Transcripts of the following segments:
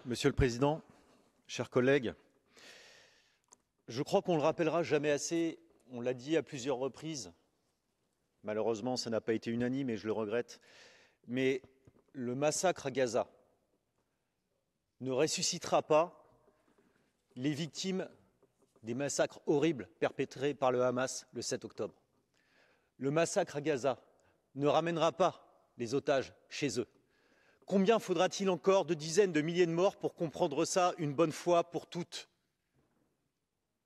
Monsieur le Président, chers collègues, je crois qu'on ne le rappellera jamais assez, on l'a dit à plusieurs reprises, malheureusement ça n'a pas été unanime et je le regrette, mais le massacre à Gaza ne ressuscitera pas les victimes des massacres horribles perpétrés par le Hamas le 7 octobre. Le massacre à Gaza ne ramènera pas les otages chez eux. Combien faudra-t-il encore de dizaines de milliers de morts pour comprendre ça une bonne fois pour toutes?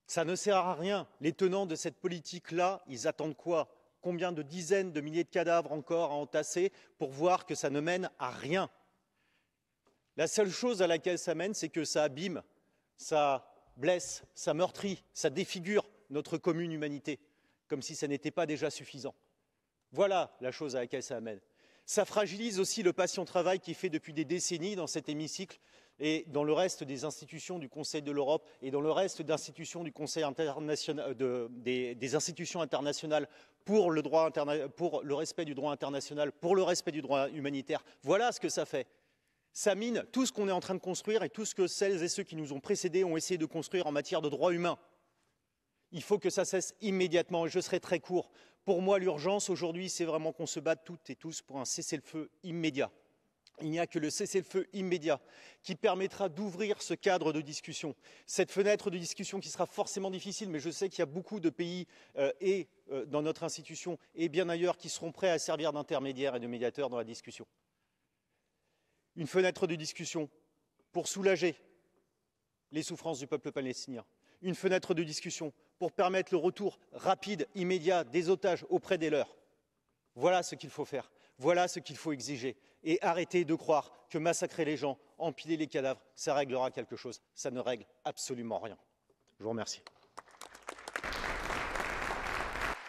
Ça ne sert à rien. Les tenants de cette politique-là, ils attendent quoi? Combien de dizaines de milliers de cadavres encore à entasser pour voir que ça ne mène à rien? La seule chose à laquelle ça mène, c'est que ça abîme, ça blesse, ça meurtrit, ça défigure notre commune humanité, comme si ça n'était pas déjà suffisant. Voilà la chose à laquelle ça amène. Ça fragilise aussi le patient travail qui est fait depuis des décennies dans cet hémicycle et dans le reste des institutions du Conseil de l'Europe et dans le reste d'institutions du Conseil international, des institutions internationales pour le respect du droit international, pour le respect du droit humanitaire. Voilà ce que ça fait. Ça mine tout ce qu'on est en train de construire et tout ce que celles et ceux qui nous ont précédés ont essayé de construire en matière de droits humains. Il faut que ça cesse immédiatement et je serai très court. Pour moi, l'urgence aujourd'hui, c'est vraiment qu'on se batte toutes et tous pour un cessez-le-feu immédiat. Il n'y a que le cessez-le-feu immédiat qui permettra d'ouvrir ce cadre de discussion, cette fenêtre de discussion qui sera forcément difficile, mais je sais qu'il y a beaucoup de pays dans notre institution et bien ailleurs qui seront prêts à servir d'intermédiaires et de médiateurs dans la discussion. Une fenêtre de discussion pour soulager les souffrances du peuple palestinien. Une fenêtre de discussion pour permettre le retour rapide, immédiat des otages auprès des leurs. Voilà ce qu'il faut faire, voilà ce qu'il faut exiger. Et arrêtez de croire que massacrer les gens, empiler les cadavres, ça réglera quelque chose. Ça ne règle absolument rien. Je vous remercie.